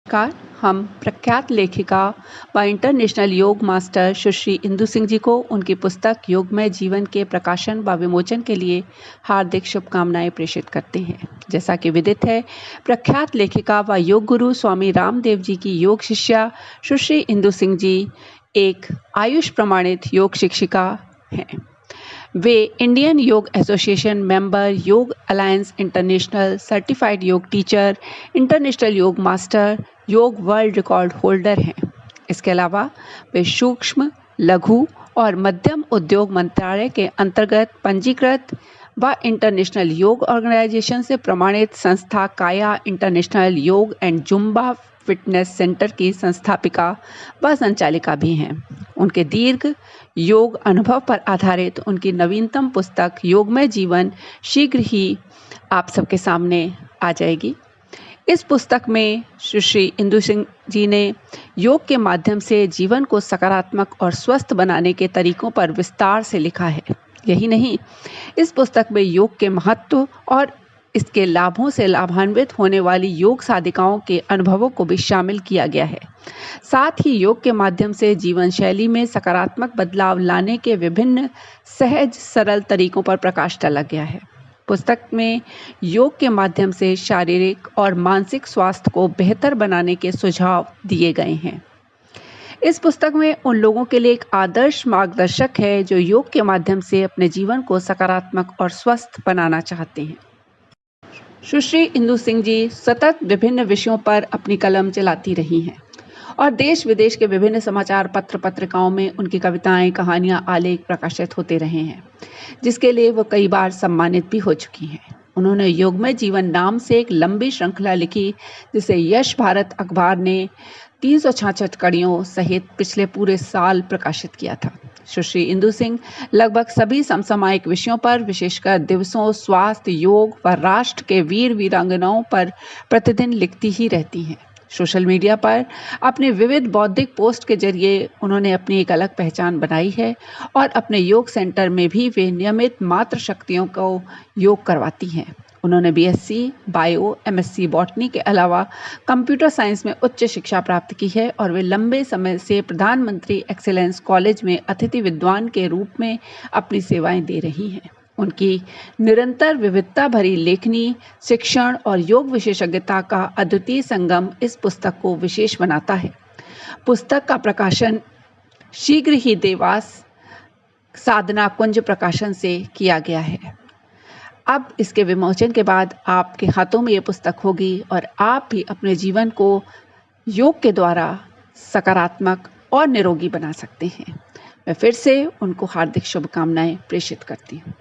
नमस्कार। हम प्रख्यात लेखिका व इंटरनेशनल योग मास्टर सुश्री इंदु सिंह जी को उनकी पुस्तक योगमय जीवन के प्रकाशन व विमोचन के लिए हार्दिक शुभकामनाएं प्रेषित करते हैं। जैसा कि विदित है, प्रख्यात लेखिका व योग गुरु स्वामी रामदेव जी की योग शिष्या सुश्री इंदु सिंह जी एक आयुष प्रमाणित योग शिक्षिका हैं। वे इंडियन योग एसोसिएशन मेंबर, योग अलायंस इंटरनेशनल सर्टिफाइड योग टीचर, इंटरनेशनल योग मास्टर, योग वर्ल्ड रिकॉर्ड होल्डर हैं। इसके अलावा वे सूक्ष्म, लघु और मध्यम उद्योग मंत्रालय के अंतर्गत पंजीकृत व इंटरनेशनल योग ऑर्गेनाइजेशन से प्रमाणित संस्था काया इंटरनेशनल योग एंड जुम्बा फिटनेस सेंटर की संस्थापिका व संचालिका भी हैं। उनके दीर्घ योग अनुभव पर आधारित उनकी नवीनतम पुस्तक योगमय जीवन शीघ्र ही आप सबके सामने आ जाएगी। इस पुस्तक में सुश्री इंदु सिंह जी ने योग के माध्यम से जीवन को सकारात्मक और स्वस्थ बनाने के तरीकों पर विस्तार से लिखा है। यही नहीं, इस पुस्तक में योग के महत्व और इसके लाभों से लाभान्वित होने वाली योग साधिकाओं के अनुभवों को भी शामिल किया गया है। साथ ही योग के माध्यम से जीवन शैली में सकारात्मक बदलाव लाने के विभिन्न सहज सरल तरीकों पर प्रकाश डाला गया है। पुस्तक में योग के माध्यम से शारीरिक और मानसिक स्वास्थ्य को बेहतर बनाने के सुझाव दिए गए हैं। इस पुस्तक में उन लोगों के लिए एक आदर्श मार्गदर्शक है जो योग के माध्यम से अपने जीवन को सकारात्मक और स्वस्थ बनाना चाहते हैं। सुश्री इंदु सिंह जी सतत विभिन्न विषयों पर अपनी कलम चलाती रही हैं और देश विदेश के विभिन्न समाचार पत्र पत्रिकाओं में उनकी कविताएं, कहानियां, आलेख प्रकाशित होते रहे हैं, जिसके लिए वो कई बार सम्मानित भी हो चुकी हैं। उन्होंने योगमय जीवन नाम से एक लंबी श्रृंखला लिखी, जिसे यश भारत अखबार ने 366 कड़ियों सहित पिछले पूरे साल प्रकाशित किया था। सुश्री इंदु सिंह लगभग सभी समसामयिक विषयों पर, विशेषकर दिवसों, स्वास्थ्य, योग व राष्ट्र के वीर वीरांगनाओं पर प्रतिदिन लिखती ही रहती हैं। सोशल मीडिया पर अपने विविध बौद्धिक पोस्ट के जरिए उन्होंने अपनी एक अलग पहचान बनाई है और अपने योग सेंटर में भी वे नियमित मातृ शक्तियों को योग करवाती हैं। उन्होंने बीएससी बायो, एमएससी बॉटनी के अलावा कंप्यूटर साइंस में उच्च शिक्षा प्राप्त की है और वे लंबे समय से प्रधानमंत्री एक्सीलेंस कॉलेज में अतिथि विद्वान के रूप में अपनी सेवाएं दे रही हैं। उनकी निरंतर विविधता भरी लेखनी, शिक्षण और योग विशेषज्ञता का अद्वितीय संगम इस पुस्तक को विशेष बनाता है। पुस्तक का प्रकाशन शीघ्र ही देवास साधना कुंज प्रकाशन से किया गया है। अब इसके विमोचन के बाद आपके हाथों में ये पुस्तक होगी और आप भी अपने जीवन को योग के द्वारा सकारात्मक और निरोगी बना सकते हैं। मैं फिर से उनको हार्दिक शुभकामनाएं प्रेषित करती हूँ।